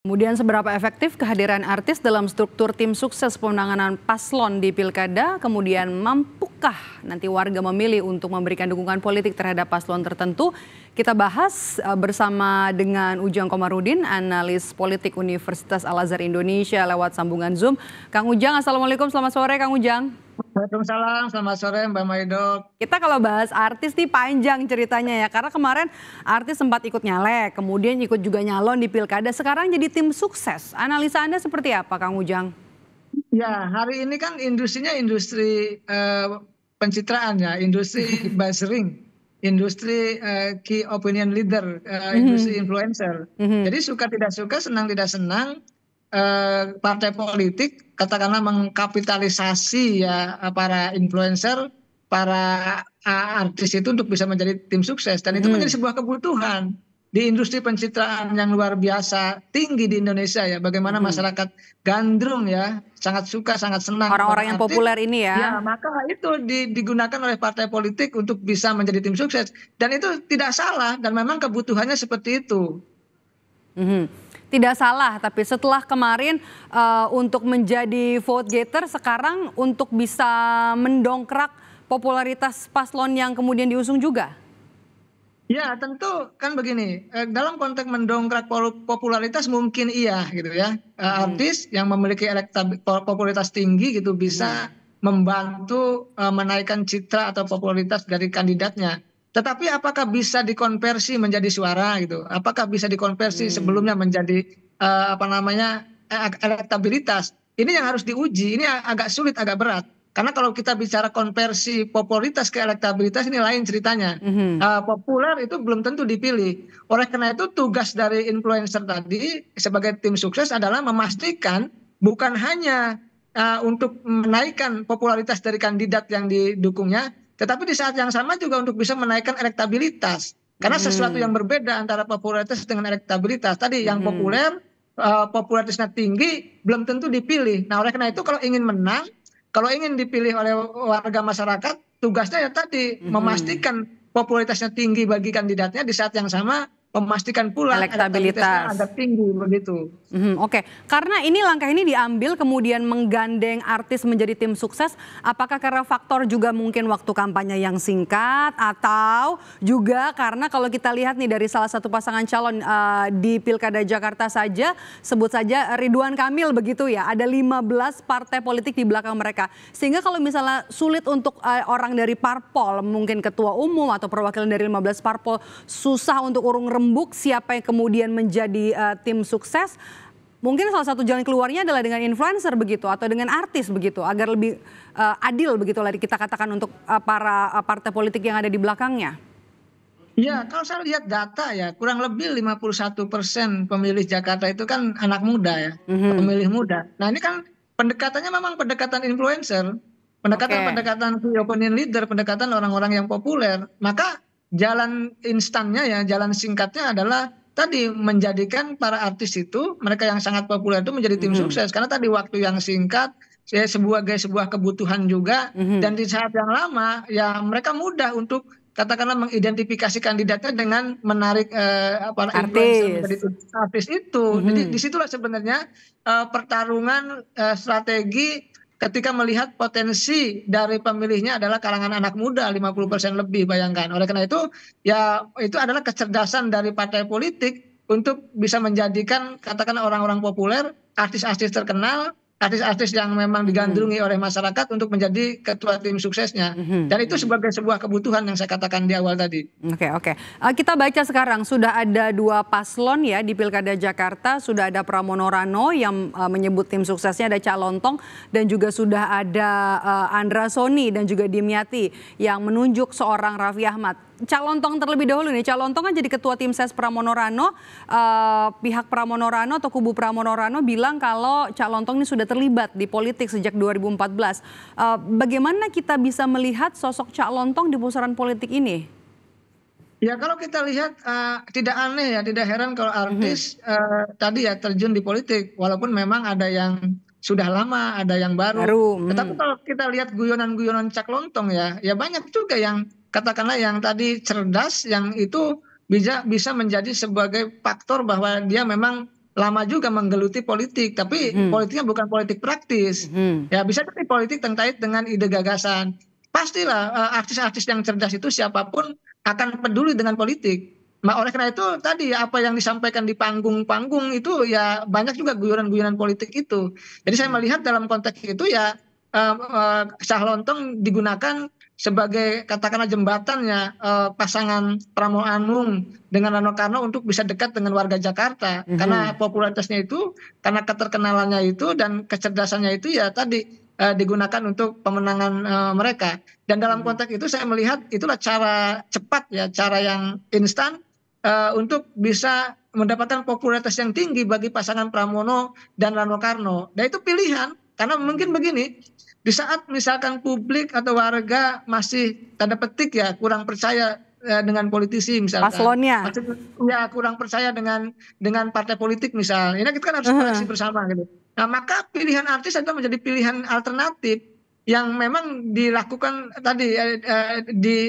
Kemudian seberapa efektif kehadiran artis dalam struktur tim sukses pemenangan paslon di Pilkada? Kemudian mampukah nanti warga memilih untuk memberikan dukungan politik terhadap paslon tertentu? Kita bahas bersama dengan Ujang Komarudin, analis politik Universitas Al-Azhar Indonesia lewat sambungan Zoom. Kang Ujang, Assalamualaikum, selamat sore Kang Ujang. Waalaikumsalam, selamat sore Mbak Maido. Kita kalau bahas artis nih panjang ceritanya ya, karena kemarin artis sempat ikut nyalek, kemudian ikut juga nyalon di Pilkada, sekarang jadi tim sukses. Analisa Anda seperti apa Kang Ujang? Ya, hari ini kan industrinya industri pencitraan ya, industri buzzing, industri key opinion leader, industri influencer. Jadi suka tidak suka, senang tidak senang, partai politik katakanlah mengkapitalisasi ya para influencer, para artis itu untuk bisa menjadi tim sukses, dan itu menjadi sebuah kebutuhan di industri pencitraan yang luar biasa tinggi di Indonesia ya. Bagaimana masyarakat gandrung ya, sangat suka, sangat senang orang-orang yang populer ini ya. Ya, maka itu digunakan oleh partai politik untuk bisa menjadi tim sukses, dan itu tidak salah, dan memang kebutuhannya seperti itu. Tidak salah, tapi setelah kemarin untuk menjadi vote getter, sekarang untuk bisa mendongkrak popularitas paslon yang kemudian diusung juga? Ya, tentu kan begini, dalam konteks mendongkrak popularitas mungkin iya gitu ya. Artis yang memiliki popularitas tinggi gitu bisa membantu menaikkan citra atau popularitas dari kandidatnya. Tetapi apakah bisa dikonversi menjadi suara gitu? Apakah bisa dikonversi sebelumnya menjadi elektabilitas? Ini yang harus diuji. Ini agak sulit, agak berat. Karena kalau kita bicara konversi popularitas ke elektabilitas, ini lain ceritanya. Populer itu belum tentu dipilih. Oleh karena itu tugas dari influencer tadi sebagai tim sukses adalah memastikan bukan hanya untuk menaikkan popularitas dari kandidat yang didukungnya, tetapi di saat yang sama juga untuk bisa menaikkan elektabilitas. Karena sesuatu yang berbeda antara popularitas dengan elektabilitas. Tadi yang populer, popularitasnya tinggi, belum tentu dipilih. Nah, oleh karena itu kalau ingin menang, kalau ingin dipilih oleh warga masyarakat, tugasnya ya tadi memastikan popularitasnya tinggi bagi kandidatnya, di saat yang sama memastikan pula elektabilitasnya agak tinggi begitu. Oke, karena ini langkah ini diambil kemudian menggandeng artis menjadi tim sukses, apakah karena faktor juga mungkin waktu kampanye yang singkat, atau juga karena kalau kita lihat nih dari salah satu pasangan calon di Pilkada Jakarta saja, sebut saja Ridwan Kamil begitu ya, ada 15 partai politik di belakang mereka, sehingga kalau misalnya sulit untuk orang dari parpol, mungkin ketua umum atau perwakilan dari 15 parpol, susah untuk urung rembuk siapa yang kemudian menjadi tim sukses, mungkin salah satu jalan keluarnya adalah dengan influencer begitu, atau dengan artis begitu, agar lebih adil begitu lah kita katakan untuk para partai politik yang ada di belakangnya. Ya, kalau saya lihat data ya, kurang lebih 51% pemilih Jakarta itu kan anak muda ya, pemilih muda. Nah, ini kan pendekatannya memang pendekatan influencer, pendekatan key opinion leader, pendekatan orang-orang yang populer. Maka jalan instannya ya, jalan singkatnya adalah tadi menjadikan para artis itu, mereka yang sangat populer itu menjadi tim sukses. Karena tadi waktu yang singkat, sebuah kebutuhan juga, dan di saat yang lama ya mereka mudah untuk katakanlah mengidentifikasi kandidatnya dengan menarik para influencer menjadi artis itu. Jadi disitulah sebenarnya pertarungan strategi ketika melihat potensi dari pemilihnya adalah kalangan anak muda 50% lebih, bayangkan. Oleh karena itu ya itu adalah kecerdasan dari partai politik untuk bisa menjadikan katakanlah orang-orang populer, artis-artis terkenal, artis-artis yang memang digandrungi oleh masyarakat untuk menjadi ketua tim suksesnya. Dan itu sebagai sebuah kebutuhan yang saya katakan di awal tadi. Oke. Kita baca sekarang sudah ada 2 paslon ya di Pilkada Jakarta. Sudah ada Pramono Rano yang menyebut tim suksesnya ada Cak Lontong, dan juga sudah ada Andra Soni dan juga Dimyati yang menunjuk seorang Raffi Ahmad. Cak Lontong terlebih dahulu nih. Cak Lontong kan jadi ketua tim ses Pramono Rano. Pihak Pramono Rano atau kubu Pramono Rano bilang kalau Cak Lontong ini sudah terlibat di politik sejak 2014. Bagaimana kita bisa melihat sosok Cak Lontong di pusaran politik ini? Ya, kalau kita lihat tidak aneh ya, tidak heran kalau artis tadi ya terjun di politik, walaupun memang ada yang sudah lama, ada yang baru. Tetapi kalau kita lihat guyonan-guyonan Cak Lontong ya banyak juga yang katakanlah yang tadi cerdas, yang itu bisa menjadi sebagai faktor bahwa dia memang lama juga menggeluti politik, tapi politiknya bukan politik praktis. Ya bisa jadi politik terkait dengan ide gagasan. Pastilah artis-artis yang cerdas itu siapapun akan peduli dengan politik. Oleh karena itu tadi apa yang disampaikan di panggung-panggung itu ya banyak juga guyonan-guyonan politik itu. Jadi saya melihat dalam konteks itu ya Cah Lontong digunakan sebagai katakanlah jembatannya pasangan Pramono Anung dengan Rano Karno untuk bisa dekat dengan warga Jakarta. Karena popularitasnya itu, karena keterkenalannya itu dan kecerdasannya itu ya tadi digunakan untuk pemenangan mereka. Dan dalam konteks itu saya melihat itulah cara cepat ya, cara yang instan untuk bisa mendapatkan popularitas yang tinggi bagi pasangan Pramono dan Rano Karno. Dan itu pilihan, karena mungkin begini, di saat misalkan publik atau warga masih tanda petik ya kurang percaya dengan politisi misalkan, paslonnya, ya kurang percaya dengan partai politik misalnya, ini kita kan harus koreksi bersama gitu. Nah maka pilihan artis adalah menjadi pilihan alternatif yang memang dilakukan tadi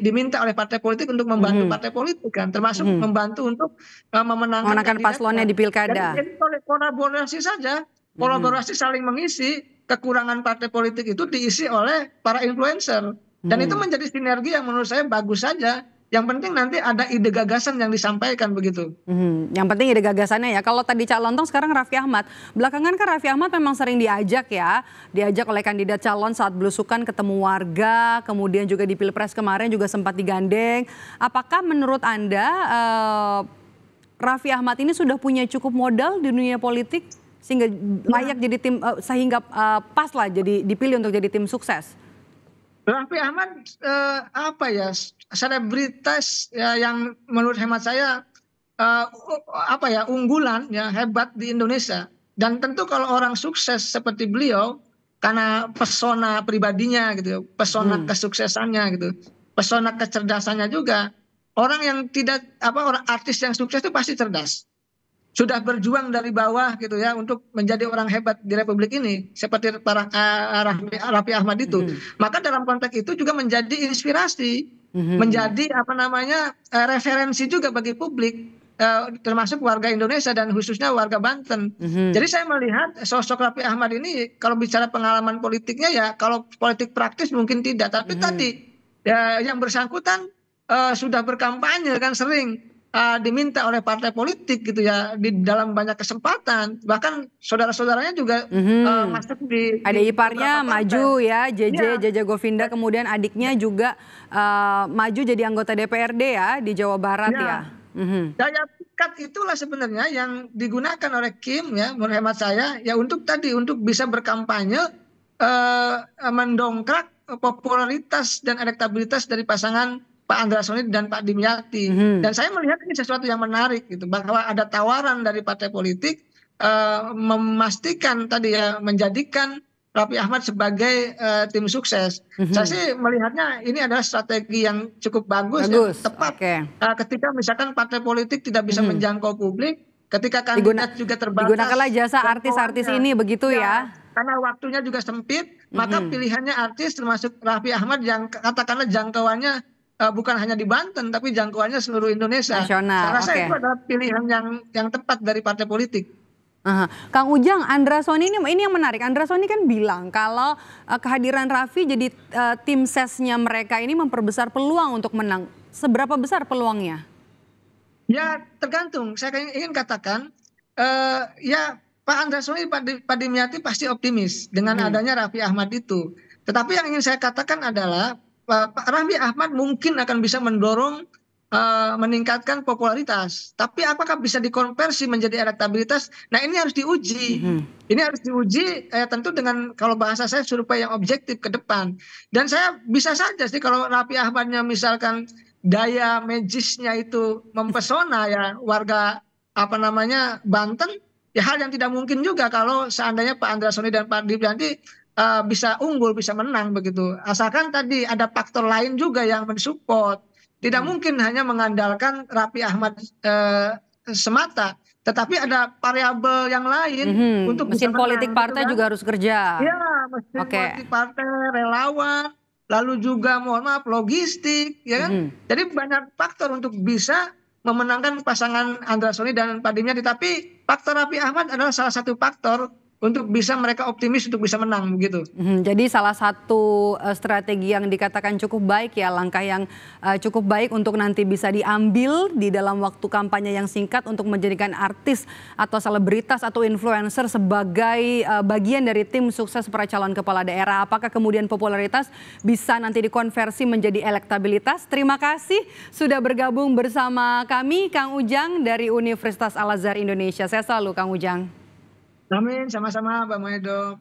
diminta oleh partai politik untuk membantu partai politik kan, termasuk membantu untuk memenangkan paslonnya di pilkada. Jadi kolaborasi saja, kolaborasi saling mengisi, kekurangan partai politik itu diisi oleh para influencer, dan itu menjadi sinergi yang menurut saya bagus saja. Yang penting nanti ada ide gagasan yang disampaikan begitu. Yang penting ide gagasannya ya. Kalau tadi Cak Lontong, sekarang Raffi Ahmad. Belakangan kan Raffi Ahmad memang sering diajak oleh kandidat calon saat belusukan ketemu warga, kemudian juga di Pilpres kemarin juga sempat digandeng. Apakah menurut Anda Raffi Ahmad ini sudah punya cukup modal di dunia politik sehingga layak jadi tim, sehingga pas lah jadi dipilih untuk jadi tim sukses? Raffi Ahmad apa ya, selebritas ya, yang menurut hemat saya unggulan ya, hebat di Indonesia. Dan tentu kalau orang sukses seperti beliau, karena pesona pribadinya gitu, pesona kesuksesannya gitu, pesona kecerdasannya juga. Orang yang tidak orang artis yang sukses itu pasti cerdas, sudah berjuang dari bawah gitu ya untuk menjadi orang hebat di Republik ini seperti para Raffi Ahmad itu. Maka dalam konteks itu juga menjadi inspirasi, menjadi referensi juga bagi publik, termasuk warga Indonesia dan khususnya warga Banten. Jadi saya melihat sosok Raffi Ahmad ini kalau bicara pengalaman politiknya ya, kalau politik praktis mungkin tidak, tapi tadi ya, yang bersangkutan sudah berkampanye kan sering diminta oleh partai politik gitu ya, di dalam banyak kesempatan, bahkan saudara-saudaranya juga masuk di ada iparnya maju ya, JJ Govinda, kemudian adiknya juga maju jadi anggota DPRD ya di Jawa Barat ya. Daya pikat itulah sebenarnya yang digunakan oleh Kim ya, menurut hemat saya ya, untuk bisa berkampanye mendongkrak popularitas dan elektabilitas dari pasangan Pak Andra Soni dan Pak Dimyati. Dan saya melihat ini sesuatu yang menarik gitu, bahwa ada tawaran dari partai politik memastikan tadi ya, menjadikan Raffi Ahmad sebagai tim sukses. Saya sih melihatnya ini adalah strategi yang cukup bagus. Ya, tepat. Ketika misalkan partai politik tidak bisa menjangkau publik, ketika kandidat juga terbatas, digunakanlah jasa artis-artis ini begitu ya. Karena waktunya juga sempit, maka pilihannya artis termasuk Raffi Ahmad yang katakanlah jangkauannya bukan hanya di Banten, tapi jangkauannya seluruh Indonesia. Nasional. Saya rasa itu adalah pilihan yang tepat dari partai politik. Kang Ujang, Andra Soni ini yang menarik. Andra Soni kan bilang kalau kehadiran Raffi jadi tim sesnya mereka ini memperbesar peluang untuk menang. Seberapa besar peluangnya? Ya tergantung. Saya ingin katakan ya Pak Andra Soni, Pak Dimyati pasti optimis dengan adanya Raffi Ahmad itu. Tetapi yang ingin saya katakan adalah Pak Raffi Ahmad mungkin akan bisa mendorong meningkatkan popularitas, tapi apakah bisa dikonversi menjadi elektabilitas? Nah ini harus diuji. Ini harus diuji tentu dengan, kalau bahasa saya, survei yang objektif ke depan. Dan saya bisa saja sih kalau Raffi Ahmadnya misalkan daya magisnya itu mempesona ya warga Banten, ya hal yang tidak mungkin juga kalau seandainya Pak Andra Soni dan Pak Dimyati bisa unggul, bisa menang begitu. Asalkan tadi ada faktor lain juga yang mensupport. Tidak mungkin hanya mengandalkan Raffi Ahmad semata, tetapi ada variabel yang lain untuk mesin politik partai juga harus kerja. Ya, mesin politik partai, relawan, lalu juga mohon maaf logistik, ya kan. Jadi banyak faktor untuk bisa memenangkan pasangan Andra Sony dan Pak Dimyati. Tapi faktor Raffi Ahmad adalah salah satu faktor untuk bisa mereka optimis untuk bisa menang begitu. Jadi salah satu strategi yang dikatakan cukup baik ya, langkah yang cukup baik untuk nanti bisa diambil di dalam waktu kampanye yang singkat untuk menjadikan artis atau selebritas atau influencer sebagai bagian dari tim sukses para calon kepala daerah. Apakah kemudian popularitas bisa nanti dikonversi menjadi elektabilitas? Terima kasih sudah bergabung bersama kami, Kang Ujang dari Universitas Al Azhar Indonesia. Saya selalu Kang Ujang. Amin, sama-sama Mbak Maedo.